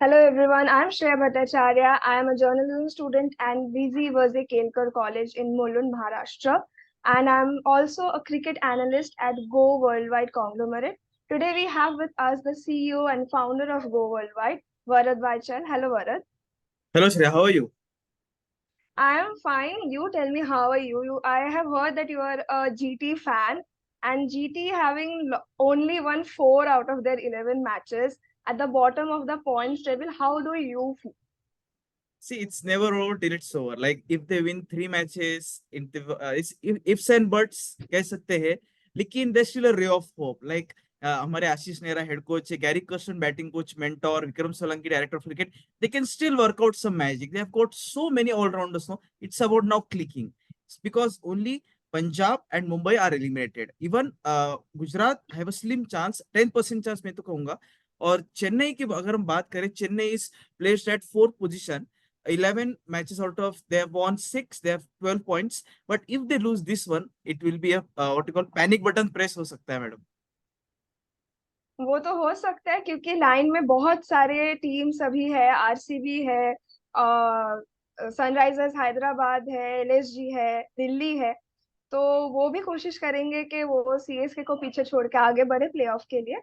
Hello everyone, I am Shreya Bhattacharya. I am a journalism student at VZ Verze Kelkar College in Mulund, Maharashtra. And I am also a cricket analyst at Go Worldwide Conglomerate. Today we have with us the CEO and founder of Go Worldwide, Varad Baichal. Hello Varad. Hello, Shreya. How are you? I am fine. You tell me how are you? I have heard that you are a GT fan and GT having only won 4 out of their 11 matches at the bottom of the points table. How do you feel? See, it's never over till it's over. Like if they win three matches, it's ifs and buts कह सकते हैं. लेकिन there's still a ray of hope. Like हमारे आशीष Nehra head coach है, Gary Kirsten batting coach mentor, Vikram Solanki director of cricket. They can still work out some magic. They have got so many all rounders now. It's about now clicking. It's because only Punjab and Mumbai are eliminated. Even Gujarat have a slim chance, 10% chance मैं तो कहूंगा. और चेन्नई की अगर हम बात करें, Chennai is placed at fourth position. 11 matches out of they have won 6, they have 12 points, but if they lose this one it will be a what you call panic button press हो सकता है मैडम. वो तो हो सकता है क्योंकि line में बहुत सारे टीम्स अभी है। आरसीबी है, सनराइजर्स हैदराबाद है, एलएसजी है, दिल्ली है। तो वो भी कोशिश करेंगे कि वो सीएसके को पीछे छोड़ के आगे बढ़े प्लेऑफ के लिए।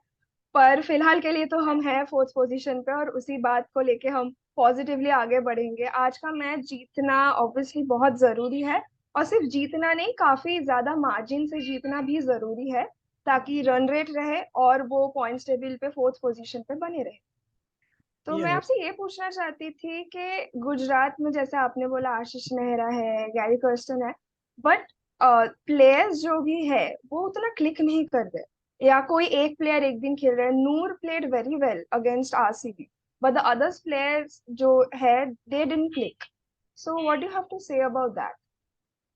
पर फिलहाल के लिए तो हम हैं फोर्थ पोजीशन पे और उसी बात को लेके हम पॉजिटिवली आगे बढ़ेंगे। आज का मैच जीतना ऑब्वियसली बहुत जरूरी है और सिर्फ जीतना नहीं, काफी ज्यादा मार्जिन से जीतना भी जरूरी है ताकि रन रेट रहे और वो पॉइंट्स टेबल पे फोर्थ पोजीशन पे बने रहे। तो मैं ये आपसे ये पूछना चाहती थी कि गुजरात में जैसे आपने बोला आशीष नेहरा है, गैरी कर्स्टन है, बट प्लेयर्स जो भी है वो उतना क्लिक नहीं कर रहे। या कोई एक प्लेयर एक दिन खेल रहा है, Noor played very well against RCB, but the others players जो है they didn't click. So what do you have to say about that?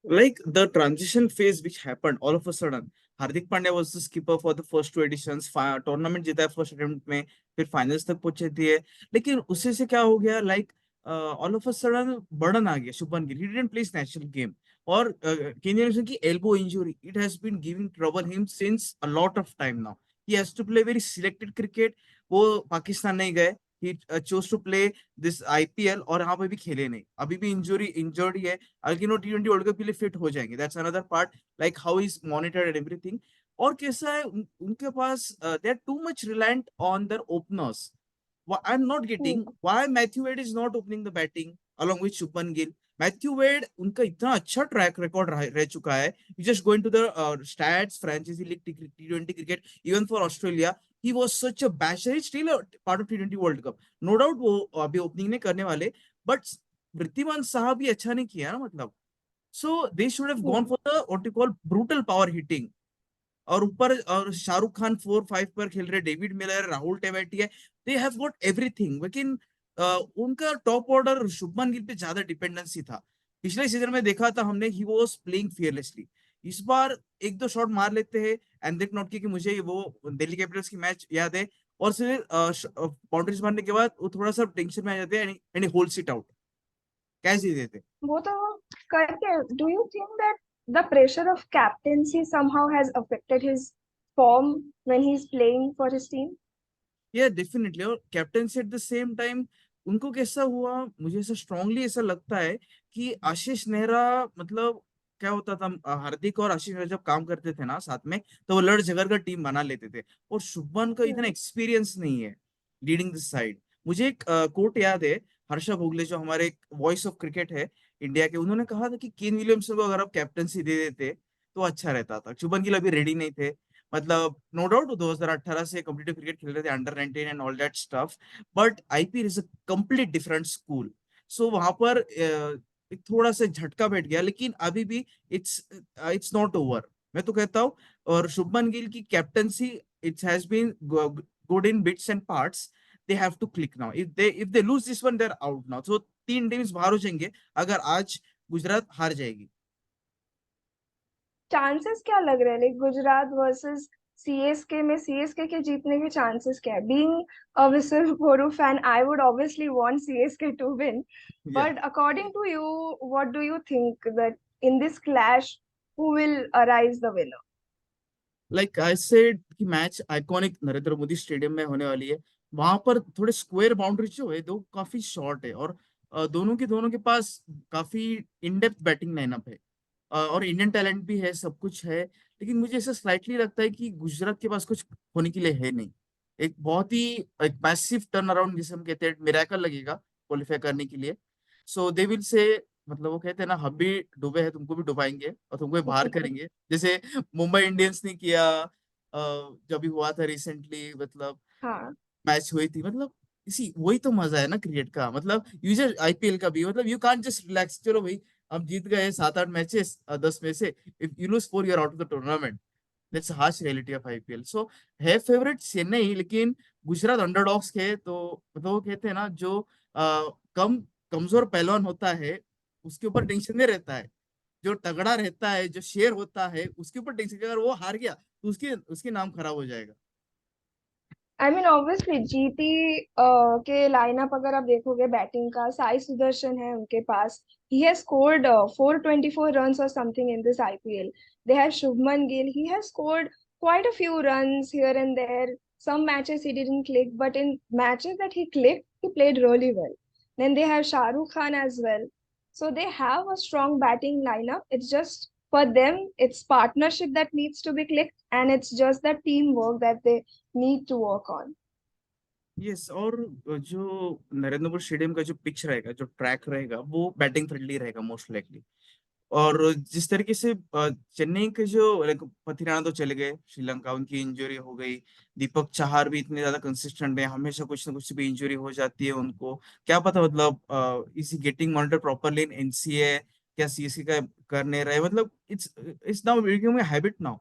like the transition phase which happened all of a sudden. Hardik Pandya was the skipper for the first two editions. Tournament जीता है first attempt में, फिर finals तक पहुंचे थे. लेकिन उससे से क्या हो गया, like all of a sudden burden आ गया Shubman Gill. He didn't play national game. और केन की elbow injury, it has been giving trouble him since a lot of time now. He has to play very selected cricket. वो पाकिस्तान नहीं गए. He chose to play this IPL और यहाँ पे भी खेले नहीं. अभी भी इंजर्ड ही है. लेकिन वो T20 वर्ल्ड कप के लिए फिट हो जाएंगे. That's another part, like how is monitored and everything. और कैसा है उनके पास, they are too much reliant on their openers. I am not getting why Matthew Wade is not opening the batting along with Shubman Gill. Matthew Wade उनका इतना अच्छा track record रह चुका है. You just going to the stats, franchise league, T20 cricket, even for Australia. He was such a बैशर. He still part of T20 world cup. No doubt वो अभी opening नहीं करने वाले, बट वृद्धिमान साहब भी अच्छा नहीं किया ना, मतलब. So they should have gone for the what you call brutal power hitting. और ऊपर और शाहरुख खान 4-5 पर खेल रहे, David Miller, Rahul Tewatia, they have got everything. लेकिन उनका टॉप ऑर्डर शुभमन गिल पे ज्यादा डिपेंडेंसी था. पिछले सीजन में देखा था हमने, ही वाज प्लेइंग फियरलेसली. इस बार एक दो शॉट मार लेते हैं. एंड देख नोट की कि मुझे वो दिल्ली कैपिटल्स की मैच याद है. और फिर बाउंड्रीज मारने के बाद वो थोड़ा सा टेंशन में आ जाते हैं एंड होल्ड्स इट आउट. कैसे देते. वो तो करके do you think that the pressure of captaincy somehow has affected his form when he is playing for his team? ये डेफिनेटली. और captaincy at the same time उनको कैसा हुआ, मुझे ऐसा स्ट्रांगली ऐसा लगता है कि आशीष नेहरा, मतलब क्या होता था, हार्दिक और आशीष नेहरा जब काम करते थे ना साथ में, तो वो लड़ झगड़ कर टीम बना लेते थे. और शुभमन का इतना एक्सपीरियंस नहीं है लीडिंग दिस साइड. मुझे एक कोट याद है, हर्षा भोगले जो हमारे वॉइस ऑफ क्रिकेट है इंडिया के, उन्होंने कहा था कि केन विलियमसन को अगर आप कैप्टनसी दे देते तो अच्छा रहता था. शुभमन गिल अभी रेडी नहीं थे. मतलब नो डाउट 2018 से कॉम्पिटिटिव क्रिकेट खेल रहे थे, under 19 and all that stuff. But IPL is a complete different school. So वहां पर एक थोड़ा सा झटका बैठ गया. लेकिन अभी भी इट्स इट्स नॉट ओवर, मैं तो कहता हूँ. और शुभमन गिल की captaincy, it has been good in bits and parts. They have to click now. If they lose this one, they are out now. So तीन टीम्स बाहर हो जाएंगे अगर आज गुजरात हार जाएगी. चांसेस क्या लग रहे हैं, लाइक गुजरात वर्सेस सीएसके में सीएसके के जीतने के चांसेस क्या है? Being a whistle Podu fan, I would obviously want CSK to win, yeah. But according to you, what do you think that in this clash who will arise the winner? Like I said कि match iconic Narendra Modi stadium में होने वाली है। वहां पर थोड़े square boundary जो है दो काफी शॉर्ट है, और दोनों के पास काफी इन डेप्थ बैटिंग लाइनअप है। और इंडियन टैलेंट भी है, सब कुछ है। लेकिन मुझे ऐसा स्लाइटली लगता है कि गुजरात के पास कुछ होने के लिए है नहीं। एक बहुत ही एक मैसिव टर्न अराउंड जिसे हम कहते हैं मिराकल लगेगा क्वालिफाई करने के लिए। सो दे विल से, मतलब वो कहते हैं ना, हम भी डूबे हैं तुमको भी डुबाएंगे और तुमको भी बाहर करेंगे, जैसे मुंबई इंडियंस ने किया जब भी हुआ था रिसेंटली। मतलब हाँ। मैच हुई थी, मतलब इसी वही तो मजा है ना क्रिकेट का। मतलब यूजर आईपीएल का भी, मतलब यू कांट जस्ट रिलैक्स, चलो भाई हम जीत गए 7-8 मैचेस 10 में से, if you lose 4 you're out of the tournament. That's harsh reality of IPL. So है फेवरेट चेन्नई, लेकिन गुजरात अंडरडॉग्स के तो मतलब वो कहते हैं ना, जो कम कमजोर पहलवान होता है उसके ऊपर टेंशन नहीं रहता है। जो तगड़ा रहता है, जो शेर होता है, उसके ऊपर टेंशन, अगर वो हार गया तो उसके उसके नाम खराब हो जाएगा। आई मीन ऑब्वियसली जीटी के लाइनअप अगर आप देखोगे बैटिंग का, साई सुदर्शन है उनके पास। He has scored 424 runs or something in this IPL. They have Shubman Gill. He has scored quite a few runs here and there. Some matches he didn't click, but in matches that he clicked, he played really well. Then they have Shah Rukh Khan as well. So they have a strong batting lineup. It's just for them, it's partnership that needs to be clicked, and it's just that teamwork that they need to work on. Yes, और जो Narendra Modi stadium का जो pitch रहेगा, जो track रहेगा, वो batting friendly रहेगा most likely. और जिस तरीके से चेन्नई के जो लाइक पथिराना तो चले गए श्रीलंका, उनकी इंजरी हो गई। दीपक चाहर भी इतने ज्यादा कंसिस्टेंट है, हमेशा कुछ ना कुछ भी इंजरी हो जाती है उनको। क्या पता, मतलब is getting monitor properly in NCA, क्या सीएसके का कर नहीं रहे। मतलब it's it's now becoming habit now.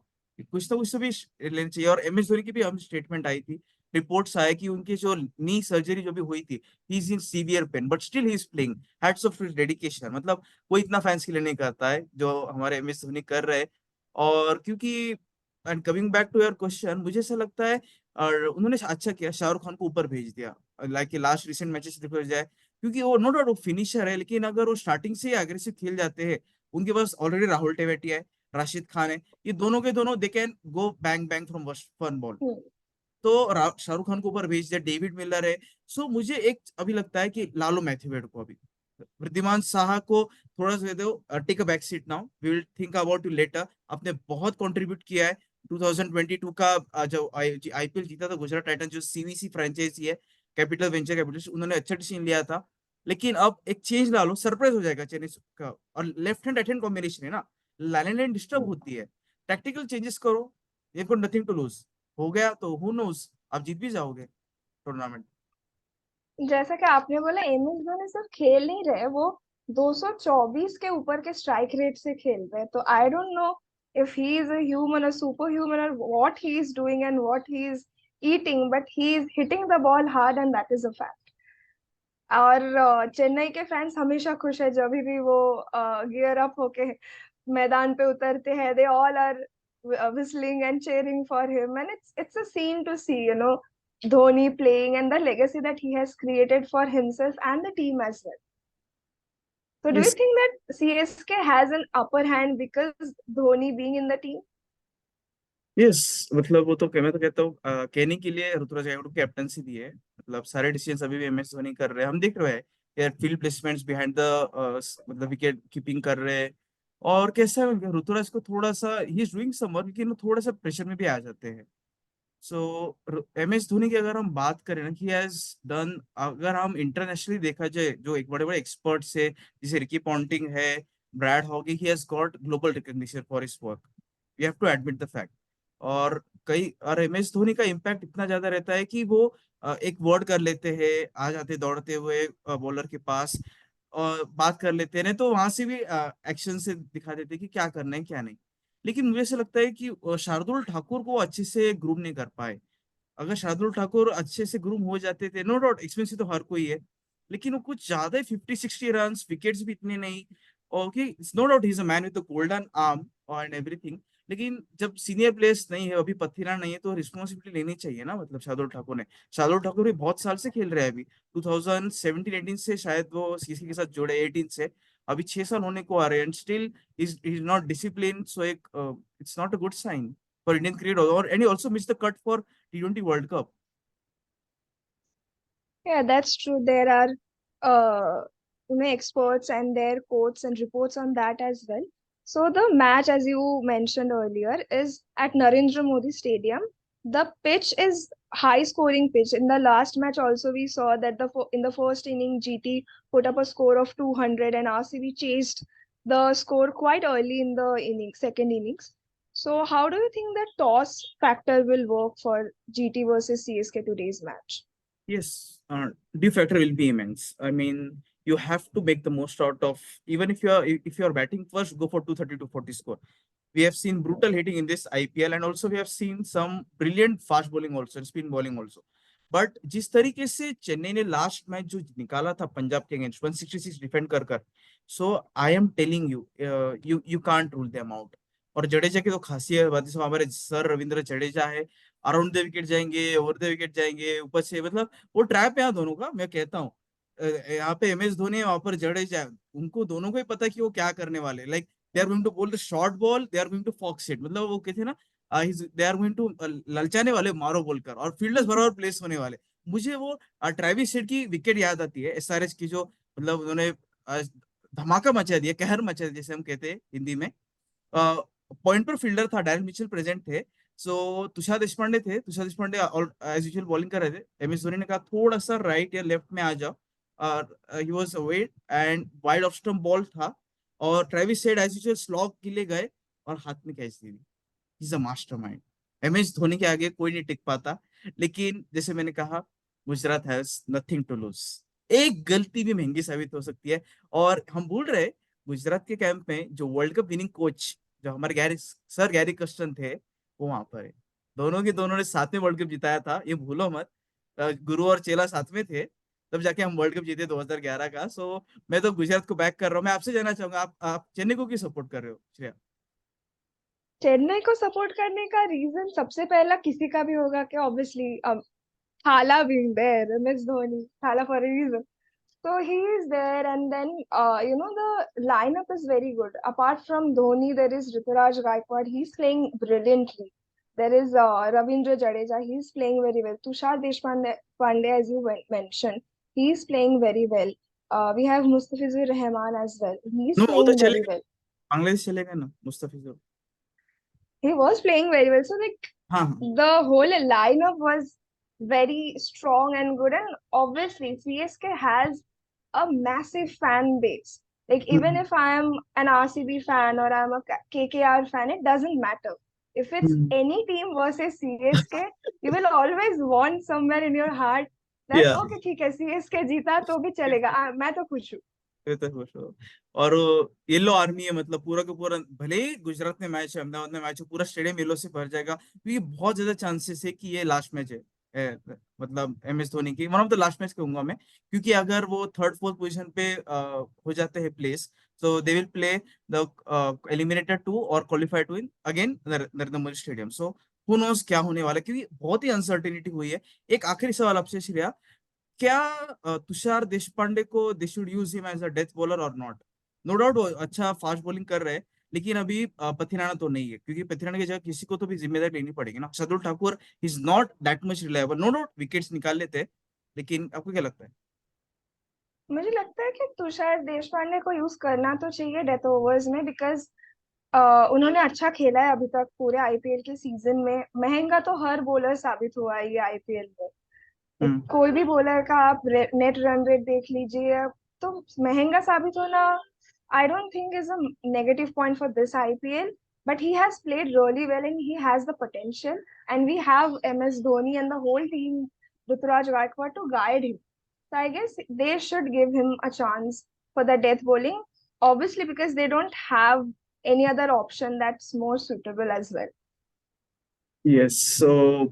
कुछ ना कुछ तो भी लेना चाहिए। और एम एस धोनी की भी हम स्टेटमेंट आई थी, रिपोर्ट्स आए कि उनकी जो नी सर्जरी जो भी हुई थी, he is in severe pain but still he is playing. Hats off his dedication. मतलब कोई इतना फैंस के लिए नहीं करता है जो हमारे एम एस धोनी कर रहे हैं। और क्योंकि and coming back to your question, मुझे ऐसा लगता है और उन्होंने अच्छा किया शाहरुख खान को ऊपर भेज दिया। लाइक लास्ट रिसेंट मैचेस देखा जाए, क्योंकि वो नो डाउट वो फिनिशर है, लेकिन अगर वो स्टार्टिंग से अग्रेसिव खेल जाते हैं, उनके पास ऑलरेडी राहुल टेवेटिया है, राशिद खान है, ये दोनों के दोनों they can go bang bang from one ball. Hmm. तो शाहरुख खान को ऊपर भेज दिया, डेविड मिलर है। सो मुझे एक अभी लगता है कि लालो मैथ्यूवेड को अभी, वृद्धिमान साहा को थोड़ा सा दे दो, take a back seat now, we will think about you later. आपने बहुत कंट्रीब्यूट किया है 2022 का जो आईपीएल जीता था गुजरात टाइटन, जो सीवीसी फ्रेंचाइजी है, कैपिटल वेंचर कैपिटल, उन्होंने अच्छा डिसीजन लिया था। लेकिन अब एक चेंज ला लो, सरप्राइज हो जाएगा चेन्नई का। और left hand right hand combination है ना, लाइन लाइन डिस्टर्ब होती है। टैक्टिकल चेंजेस करो, ये को नथिंग टू लूज। हो गया तो हु नोज, आप जीत भी जाओगे टूर्नामेंट। जैसा कि आपने बोला, एम एस धोनी सिर्फ खेल नहीं रहे, वो 224 के ऊपर के स्ट्राइक रेट से खेल रहे हैं। तो I don't know if he is a human, a super human, और what he is doing and what he is eating, but he is hitting the ball hard and that is a fact. और चेन्नई के fans हमेशा खुश है जब भी वो gear up होके मैदान पे उतरते हैं। They all are whistling and cheering for him, and it's a scene to see, you know, Dhoni playing and the legacy that he has created for himself and the team as well. So do you think that CSK has an upper hand because Dhoni being in the team? Yes, मतलब वो तो मैं तो कहता हूँ कहने के लिए ऋतुराज गायकवाड़ को कैप्टनसी दी है। मतलब सारे डिसीजन अभी भी एमएस धोनी कर रहे हैं, हम देख रहे हैं यार, फील्ड प्लेसमेंट्स बिहाइंड द मतलब विकेट कीपिंग कर रहे हैं। और कैसा है, ऋतुराज को थोड़ा सा he is doing some work, लेकिन वो थोड़ा सा प्रेशर में भी आ जाते हैं। सो एम एस धोनी की अगर हम बात करें ना, कि हैज डन, अगर हम इंटरनेशनली देखा जाए, जो एक बड़े बड़े एक्सपर्ट्स है जैसे रिकी पॉन्टिंग है, Brad Hoggy, he has got global recognition for his work, we have to admit the fact. और कई और एम एस धोनी का इम्पैक्ट इतना ज्यादा रहता है कि वो एक वर्ड कर लेते हैं, आ जाते दौड़ते हुए बॉलर के पास और बात कर लेते हैं, नहीं तो वहां से भी एक्शन से दिखा देते हैं कि क्या करना है क्या नहीं। लेकिन मुझे ऐसा लगता है कि शार्दुल ठाकुर को अच्छे से ग्रूम नहीं कर पाए। अगर शार्दुल ठाकुर अच्छे से ग्रूम हो जाते थे, नो डाउट एक्सपेंसिव तो हर कोई है, लेकिन वो कुछ ज्यादा ही 50-60 रन, विकेट्स भी इतने नहीं। Okay, no doubt he is a man with golden arm and everything. लेकिन जब सीनियर प्लेयर्स नहीं है, अभी पथिरा नहीं है, तो रिस्पॉन्सिबिलिटी लेनी चाहिए ना। मतलब शार्दुल ठाकुर ने, शार्दुल ठाकुर भी बहुत साल से खेल रहे हैं अभी, 2017-18 से शायद वो सीएसके के साथ जुड़े, 18 से। अभी 6 साल होने को आ रहे हैं, and still is not discipline. So एक it's not a good sign. for Indian cricket, or and he also missed the cut for T20 World Cup. Yeah, that's true. There are, experts and their quotes and reports on that as well. So the match, as you mentioned earlier, is at Narendra Modi Stadium. The pitch is high-scoring pitch. In the last match, also we saw that in the first inning, GT put up a score of 200, and RCB chased the score quite early in the second innings. So how do you think the toss factor will work for GT versus CSK today's match? Yes, due factor will be immense. I mean, you have to make the most out of, even if you are batting first, go for 230 to 40 score. We have seen brutal hitting in this IPL, and also we have seen some brilliant fast bowling also, and spin bowling also. But जिस तरीके से चेन्नई ने last match जो निकाला था पंजाब के against 166 defend कर, so I am telling you, you can't rule them out. और जडेजा की तो खासियत बात है, हमारे सर रविंद्र जडेजा है, अराउंड द विकेट जाएंगे, ओवर द विकेट जाएंगे, ऊपर से मतलब वो ट्रैप है यहाँ दोनों का. मैं कहता हूँ यहाँ पे एम एस धोनी है, वहां पर जडेजा है, उनको दोनों को ही पता है कि वो क्या करने वाले. Like they are going to bowl the short ball, they are going to fox it, मतलब वो कहते हैं ना, दे आर गोइंग टू ललचाने वाले मारो बोलकर, और फील्डर्स बराबर प्लेस होने वाले. मुझे वो ट्रेविस हेड की विकेट याद आती है, एसआरएच की, जो मतलब उन्होंने धमाका मचा दिया, कहर मचा दिया जैसे हम कहते हैं हिंदी में. पॉइंट पर फील्डर था, डैरेन मिचेल प्रेजेंट थे, सो तुषार देशपांडे थे. Tushar Deshpande as usual bowling कर रहे थे. एम एस धोनी ने कहा थोड़ा सा राइट या लेफ्ट में आ जाओ, he was away and wide off stump ball था, और Travis Head as usual slog के लिए गए और हाथ में कैच दी. Is a mastermind. M S Dhoni के आगे कोई नहीं टिक पाता. लेकिन जैसे मैंने कहा, Gujarat has nothing to lose. एक गलती भी महंगी साबित हो सकती है. और हम भूल रहे, गुजरात के कैंप में जो वर्ल्ड कप विनिंग कोच, जो हमारे गैरी कस्टन थे, वो वहां पर है. दोनों के दोनों ने साथ में वर्ल्ड कप जिताया था, ये भूलो मत. गुरु और चेला साथ में थे, तब जाके हम वर्ल्ड कप जीते 2011 का. सो मैं तो गुजरात को बैक कर रहा हूँ. मैं आपसे जानना चाहूंगा, आप चेन्नई को क्यों सपोर्ट कर रहे हो श्रेया? चेन्नई को सपोर्ट करने का रीजन सबसे पहला किसी का भी होगा कि obviously Thala being there, MS Dhoni, Thala for a reason. So he is there, and then the lineup is very good. Apart from Dhoni, there is Rituraj Gaikwad. He's playing brilliantly. There is Ravindra Jadeja. He's playing very well. Tushar Deshpande, as you mentioned, he's playing very well. We have Mustafizur Rahman as well. He's no, वो तो playing very चलेगा, well. Bangladesh चलेगा ना Mustafizur. He was playing very well. So like हाँ हाँ. the whole lineup was very strong and good, and obviously CSK has a massive fan base. Like even hmm, if I am an RCB fan or I'm a KKR fan, it doesn't matter. If it's hmm. any team versus CSK, you will always want somewhere in your heart that या okay ठीक है CSK जीता तो भी चलेगा मैं तो खुश हूँ. ये तो खुश हो. और येलो आर्मी है, मतलब पूरा का पूरा, भले ही गुजरात में मैच है, अहमदाबाद में मैच है, पूरा स्टेडियम येलो से भर जाएगा, क्योंकि बहुत ज्यादा चांसेस है कि ये लास्ट मैच है. मतलब एम एस धोनी की one of the last match कहूंगा मैं, क्योंकि अगर वो थर्ड फोर्थ पोजीशन पे हो जाते हैं place, so they will play the eliminator 2 और qualify to in again Narendra Modi stadium. So who knows क्या होने वाला है, क्योंकि बहुत ही अनसर्टेनिटी हुई है. एक आखिरी सवाल आपसे श्रेया, क्या तुषार देशपांडे को they should use him as a death bowler और नॉट? नो डाउट वो अच्छा फास्ट बॉलिंग कर रहे हैं, लेकिन अभी पथिराना तो नहीं है, क्योंकि पथिराना की जगह किसी को तो भी जिम्मेदारी लेनी पड़ेगी ना. Shardul Thakur is not that much reliable. No doubt wickets निकाल लेते हैं, लेकिन आपको क्या लगता है? मुझे लगता है कि तुषार देशपांडे को यूज करना तो चाहिए डेथ ओवर्स में, बिकॉज उन्होंने अच्छा खेला है अभी तक पूरे आईपीएल के सीजन में. महंगा तो हर बॉलर साबित हुआ है ये आईपीएल में. हम्म. कोई भी बॉलर का आप नेट रन रेट देख लीजिए, तो महंगा साबित होना I don't think is a negative point for this IPL. But he has played really well and he has the potential, and we have MS Dhoni and the whole team, Ruturaj Gaikwad, to guide him. So I guess they should give him a chance for the death bowling, obviously because they don't have any other option that's more suitable as well. Yes. So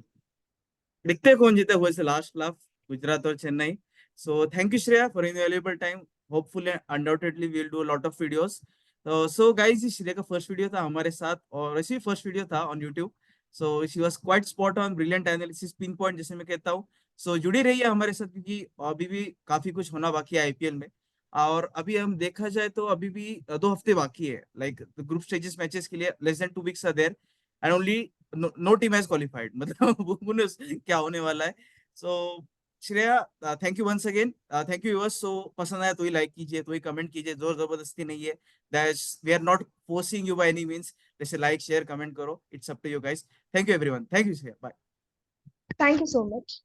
देखते हैं कौन जीता, वैसे last laugh, Gujarat और Chennai. So thank you Shreya for in valuable time. Hopefully undoubtedly we will do lot of videos. So guys, ये श्रेया का first video था हमारे साथ, और ऐसे ही फर्स्ट वीडियो था on YouTube. So she was quite spot on, brilliant analysis, pin point जैसे मैं कहता हूँ. सो जुड़ी रहिए हमारे साथ, क्योंकि अभी भी काफी कुछ होना बाकी है आईपीएल में. और अभी हम देखा जाए तो अभी भी 2 हफ्ते बाकी है, लाइक ग्रुप स्टेजेस मैचेस के लिए less than 2 weeks are there, and only no team has qualified मतलब क्या होने वाला है. So Shreya, thank you once again. Thank you viewers. So पसंद आया तो ही लाइक कीजिए, तो ही कमेंट कीजिए, जोर जबरदस्ती नहीं है. That's we are not forcing you by any means. जैसे लाइक शेयर कमेंट करो, it's up to you guys. Thank you everyone. Thank you Shreya. Bye. Thank you so much.